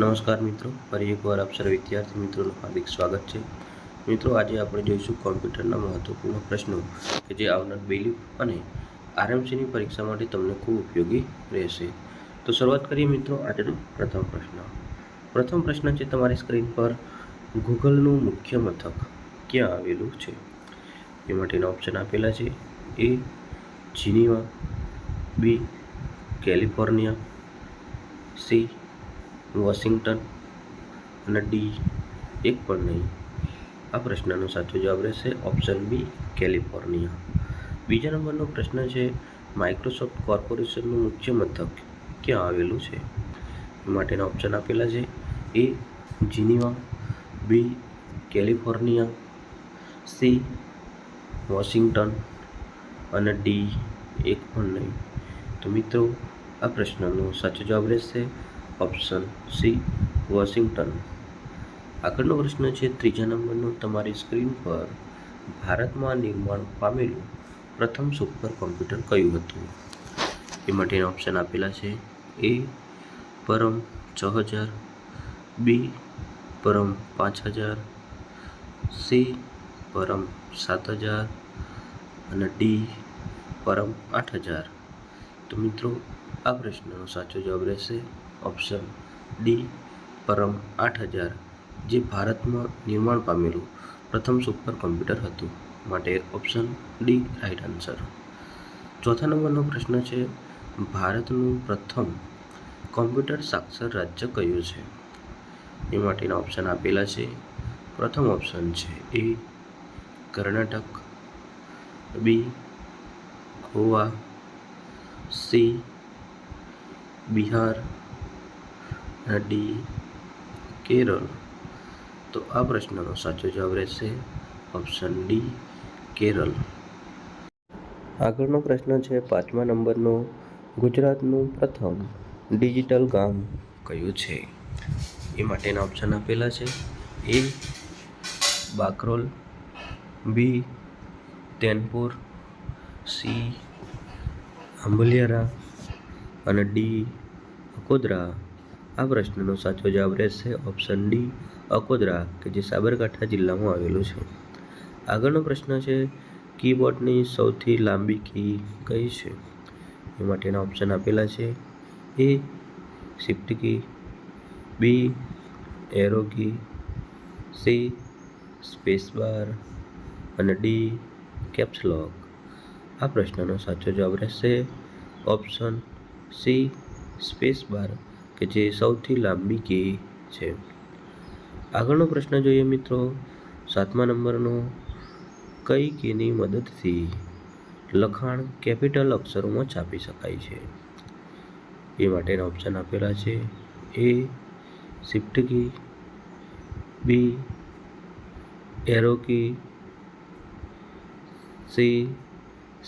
નમસ્કાર મિત્રો, ફરી એકવાર આપ સર્વ વિદ્યાર્થી મિત્રોનું હાર્દિક સ્વાગત છે. મિત્રો, આજે આપણે જોઈશું કોમ્પ્યુટરના મહત્વપૂર્ણ પ્રશ્નો કે જે આવનાર બેલીફ અને આરએમસીની પરીક્ષા માટે તમને ખૂબ ઉપયોગી રહેશે. તો શરૂઆત કરીએ મિત્રો આજનો પ્રથમ પ્રશ્ન. પ્રથમ પ્રશ્ન છે તમારી સ્ક્રીન પર, ગૂગલનું મુખ્ય મથક ક્યાં આવેલું છે? એ માટેના ઓપ્શન આપેલા છે: એ જીનીવા, બી કેલિફોર્નિયા, સી વોશિંગ્ટન અને ડી એક પણ નહીં. આ પ્રશ્નનો સાચો જવાબ રહેશે ઓપ્શન બી કેલિફોર્નિયા. બીજા નંબરનો પ્રશ્ન છે, માઇક્રોસોફ્ટ કોર્પોરેશનનું મુખ્ય મથક ક્યાં આવેલું છે? એ માટેના ઓપ્શન આપેલા છે: એ જીનીવા, બી કેલિફોર્નિયા, સી વોશિંગ્ટન અને ડી એક પણ નહીં. તો મિત્રો, આ પ્રશ્નનો સાચો જવાબ રહેશે ઓપ્શન સી વોશિંગ્ટન. આગળનો પ્રશ્ન છે ત્રીજા નંબરનો તમારી સ્ક્રીન પર, ભારતમાં નિર્માણ પામેલું પ્રથમ સુપર કોમ્પ્યુટર કયું હતું? એ માટેના ઓપ્શન આપેલા છે: એ પરમ 6000, બી પરમ 5000, સી પરમ 7000 અને ડી પરમ 8000. તો મિત્રો, આ પ્રશ્નનો સાચો જવાબ રહેશે ઓપ્શન ડી પરમ 8000, જે ભારતમાં નિર્માણ પામેલું પ્રથમ સુપર કોમ્પ્યુટર હતું. માટે ઓપ્શન ડી રાઈટ આન્સર. ચોથા નંબરનો પ્રશ્ન છે, ભારતનું પ્રથમ કોમ્પ્યુટર સાક્ષર રાજ્ય કયું છે? એ માટેના ઓપ્શન આપેલા છે. પ્રથમ ઓપ્શન છે એ કર્ણાટક, બી ગોવા, સી બિહાર અને ડી કેરળ. તો આ પ્રશ્નનો સાચો જવાબ રહેશે ઓપ્શન ડી કેરળ. આગળનો પ્રશ્ન છે પાંચમા નંબરનો, ગુજરાતનું પ્રથમ ડિજિટલ ગામ કયું છે? એ માટેના ઓપ્શન આપેલા છે: એ બાકરોલ, બી તેનપુર, સી આંબલિયારા અને ડી અકોદરા. આ પ્રશ્નનો સાચો જવાબ રહેશે ઓપ્શન ડી અકોદરા, કે જે સાબરકાંઠા જિલ્લામાં આવેલું છે. આગળનો પ્રશ્ન છે, કીબોર્ડની સૌથી લાંબી કી કઈ છે? એ માટેના ઓપ્શન આપેલા છે: A shift key, B arrow key, C space bar અને ડી કેપ્સ લોક. આ પ્રશ્નનો સાચો જવાબ રહેશે ઓપ્શન સી સ્પેસ બાર, કે જે સૌથી લાંબી કી છે. આગળનો પ્રશ્ન જોઈએ મિત્રો, સાતમા નંબરનો, કઈ કીની મદદથી લખાણ કેપિટલ અક્ષરોમાં છાપી શકાય છે? એ માટેના ઓપ્શન આપેલા છે: A shift key, B arrow key, C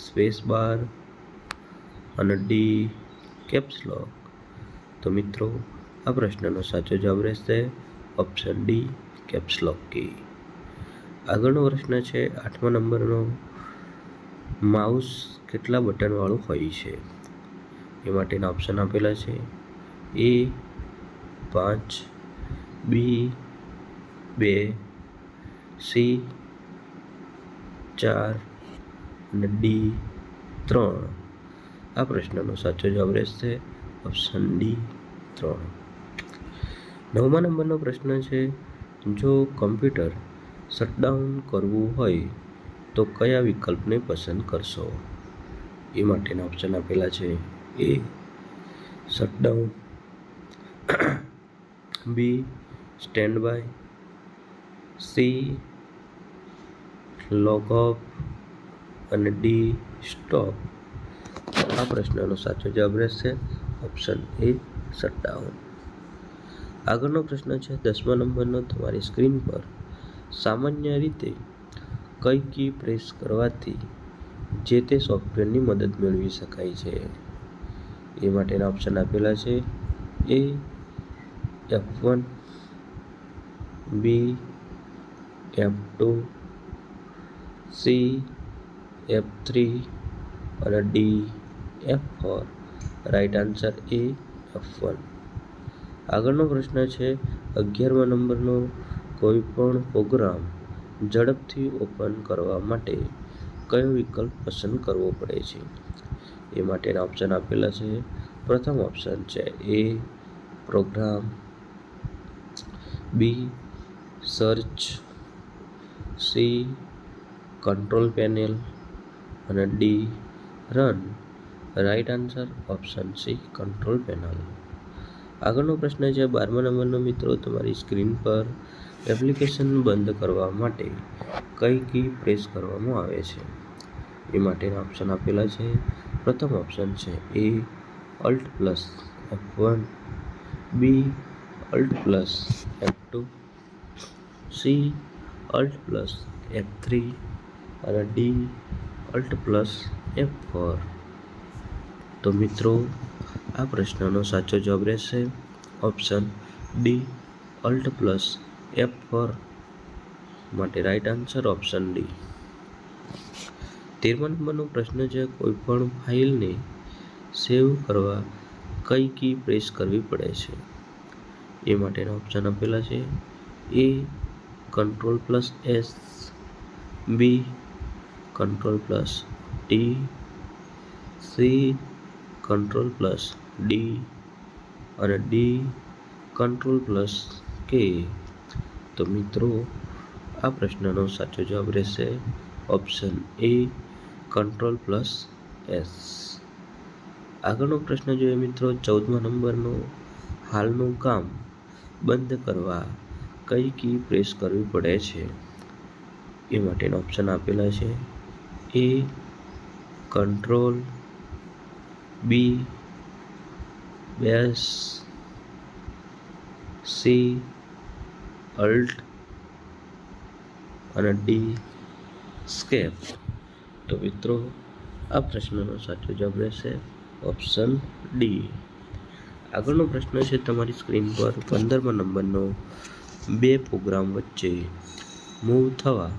space bar અને ડી કેપ્સ લોક. તો મિત્રો, આ પ્રશ્નનો સાચો જવાબ રહેશે ઓપ્શન ડી કેપ્સ લોક કી. આગળનો પ્રશ્ન છે આઠમા નંબરનો, માઉસ કેટલા બટનવાળું હોય છે? એ માટેના ઓપ્શન આપેલા છે: એ 5, બી 2, સી 4 અને ડી 3. આ પ્રશ્નનો સાચો જવાબ રહેશે ઓપ્શન ડી 3. નવમા નંબરનો પ્રશ્ન છે, જો કમ્પ્યુટર શટડાઉન કરવું હોય તો કયા વિકલ્પને પસંદ કરશો? એ માટેના ઓપ્શન આપેલા છે: A shutdown, B standby, C log off અને ડી સ્ટોપ. આ પ્રશ્નનો સાચો જવાબ રહેશે ઓપ્શન એ શટડાઉન. આગળનો પ્રશ્ન છે 10મા નંબરનો તમારી સ્ક્રીન પર, સામાન્ય રીતે કઈ કી પ્રેસ કરવાથી જે તે સોફ્ટવેરની મદદ મેળવી શકાય છે? એ માટેના ઓપ્શન આપેલા છે: એ F1, બી F2, સી F3 અને ડી F4. રાઈટ આન્સર એ F1. આગળનો પ્રશ્ન છે 11મા નંબરનો કોઈ પણ પ્રોગ્રામ ઝડપથી ઓપન કરવા માટે કયો વિકલ્પ પસંદ કરવો પડે છે? એ માટેના ઓપ્શન આપેલા છે. પ્રથમ ઓપ્શન છે એ પ્રોગ્રામ, બી સર્ચ, સી કંટ્રોલ પેનલ અને D run. Right answer option C control panel. આગળનો પ્રશ્ન છે 12મા નંબરનો મિત્રો, તમારી સ્ક્રીન પર એપ્લિકેશન બંધ કરવા માટે કઈ કી પ્રેસ કરવામાં આવે છે? એ માટેના ઓપ્શન આપેલા છે. પ્રથમ ઓપ્શન છે એ Alt + F1, બી Alt + F2, C Alt + F3 અને ડી Alt + F4. તો મિત્રો આ પ્રશ્નનો સાચો જવાબ રહેશે ઓપ્શન ડી Alt + F4. માટે રાઈટ આન્સર ઓપ્શન ડી. 13મા નંબરનો પ્રશ્ન છે કોઈ પણ ફાઇલને સેવ કરવા કઈ કી પ્રેસ કરવી પડે છે? એ માટેના ઓપ્શન આપેલા છે. એ Ctrl+S, બી Ctrl+T, સી Ctrl+D અને ડી Ctrl+K. તો મિત્રો આ પ્રશ્નનો સાચો જવાબ રહેશે ઓપ્શન એ Ctrl+S. આગળનો પ્રશ્ન જોઈએ મિત્રો 14મા નંબરનો હાલનું કામ બંધ કરવા કઈ કી પ્રેસ કરવી પડે છે? એ માટેના ઓપ્શન આપેલા છે. એ કંટ્રોલ, બી બેસ, સી Alt અને ડી સ્કેપ. તો મિત્રો આ પ્રશ્નનો સાચો જવાબ રહેશે ઓપ્શન ડી. આગળનો પ્રશ્ન છે તમારી સ્ક્રીન પર 15મા નંબરનો બે પ્રોગ્રામ વચ્ચે મૂવ થવા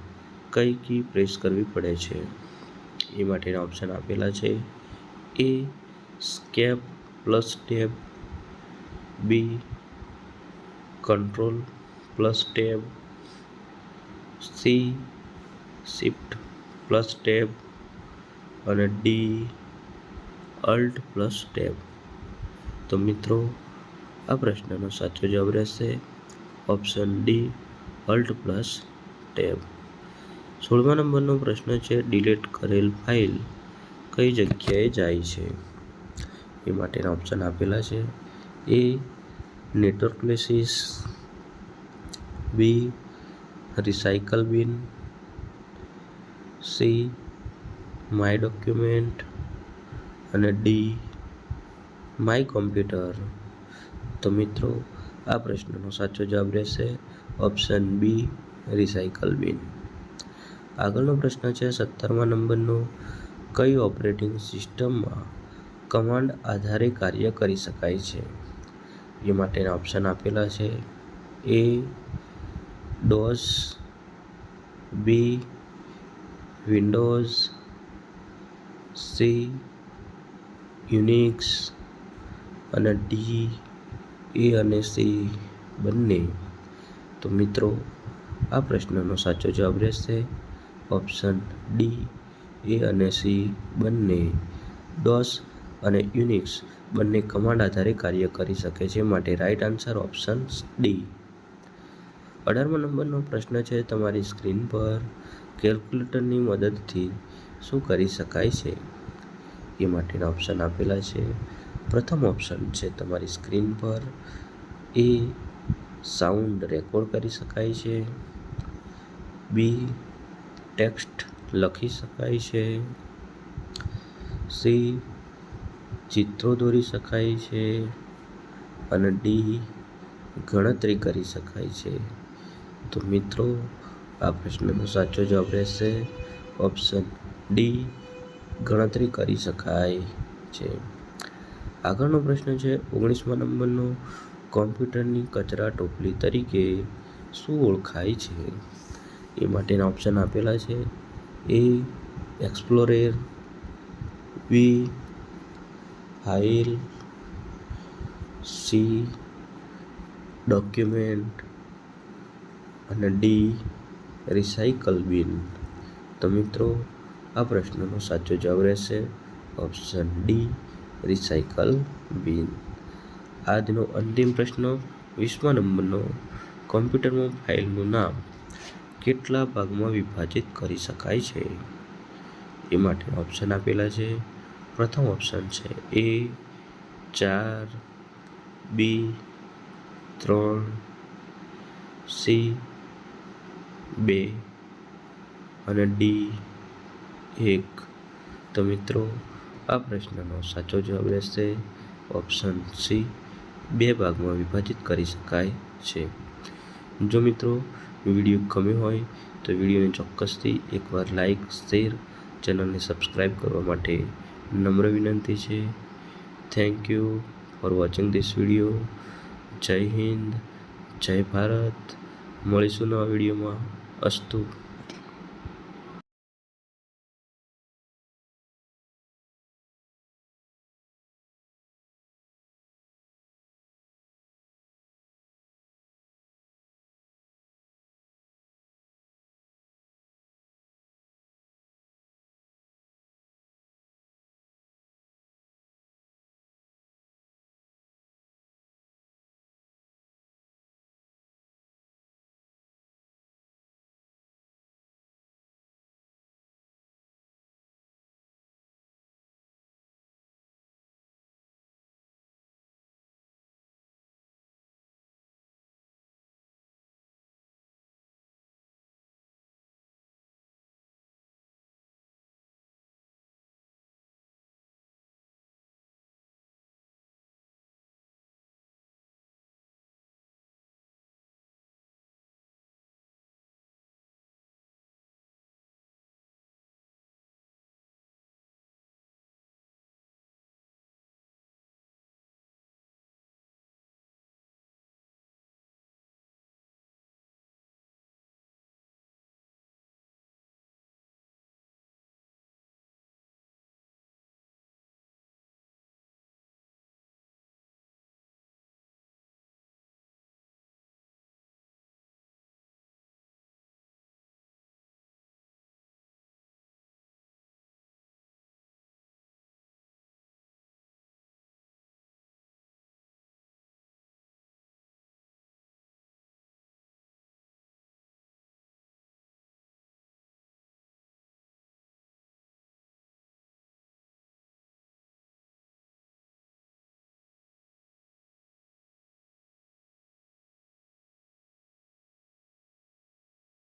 કઈ કી પ્રેસ કરવી પડે છે? એ માટેના ઓપ્શન આપેલા છે. એ સ્કેપ +ટેબ, બી Ctrl+ટેબ, સી Shift+ટેબ અને ડી Alt+ટેબ. તો મિત્રો આ પ્રશ્નનો સાચો જવાબ રહેશે ઓપ્શન ડી Alt+ટેબ. 16મા નંબરનો પ્રશ્ન છે ડિલીટ કરેલ ફાઇલ કઈ જગ્યાએ જાય છે? એ માટેના ઓપ્શન આપેલા છે. એ નેટવર્ક પ્લેસીસ, બી રિસાયકલ બિન, સી માય ડોક્યુમેન્ટ અને ડી માય કોમ્પ્યુટર. તો મિત્રો આ પ્રશ્નનો સાચો જવાબ રહેશે ઓપ્શન બી રિસાયકલ બિન. આગળનો પ્રશ્ન છે 17મા નંબરનો કઈ ઓપરેટિંગ સિસ્ટમમાં કમાન્ડ આધારે કાર્ય કરી શકાય છે? એ માટેના ઓપ્શન આપેલા છે. એ DOS, બી વિન્ડોઝ, સી યુનિક્સ અને ડી એ અને સી બંને. તો મિત્રો આ પ્રશ્નનો સાચો જવાબ રહેશે ઓપ્શન ડી એ અને સી બંને. DOS અને યુનિક્સ બંને કમાન્ડ આધારે કાર્ય કરી શકે છે, માટે રાઈટ આન્સર ઓપ્શન ડી. 18મા નંબરનો પ્રશ્ન છે તમારી સ્ક્રીન પર કેલ્ક્યુલેટરની મદદથી શું કરી શકાય છે? એ માટેના ઓપ્શન આપેલા છે. પ્રથમ ઓપ્શન છે તમારી સ્ક્રીન પર એ સાઉન્ડ રેકોર્ડ કરી શકાય છે, બી ટેક્સ્ટ લખી શકાય છે, સી ચિત્રો દોરી શકાય છે અને ડી ગણતરી કરી શકાય છે. તો મિત્રો આ પ્રશ્નનો સાચો જવાબ રહેશે ઓપ્શન ડી ગણતરી કરી શકાય છે. આગળનો પ્રશ્ન છે 19મા નંબરનો કોમ્પ્યુટરની કચરા ટોપલી તરીકે શું ઓળખાય છે? એ માટેના ઓપ્શન આપેલા છે. એ એક્સપ્લોરર, બી ફાઇલ, સી ડોક્યુમેન્ટ અને ડી રિસાયકલ બિન. તો મિત્રો આ પ્રશ્નનો સાચો જવાબ રહેશે ઓપ્શન ડી રિસાયકલ બિન. આજનો અંતિમ પ્રશ્ન 20મા નંબરનો કોમ્પ્યુટરમાં ફાઇલનું નામ કેટલા ભાગમાં વિભાજિત કરી શકાય છે? એ માટે ઓપ્શન આપેલા છે. પ્રથમ ઓપ્શન છે એ 4, બી 3, સી 2 અને ડી 1. તો મિત્રો આ પ્રશ્નનો સાચો જવાબ રહેશે ઓપ્શન સી 2 ભાગમાં વિભાજિત કરી શકાય છે. જો મિત્રો વિડીયો ગમ્યો હોય તો વિડીયોને ચોક્કસથી એકવાર લાઈક, શેર, ચેનલને સબસ્ક્રાઈબ કરવા માટે નમ્ર વિનંતી છે. Thank you for watching this video. જય હિન્દ, જય ભારત. મળીશું નવા વિડીયોમાં. અસ્તુ.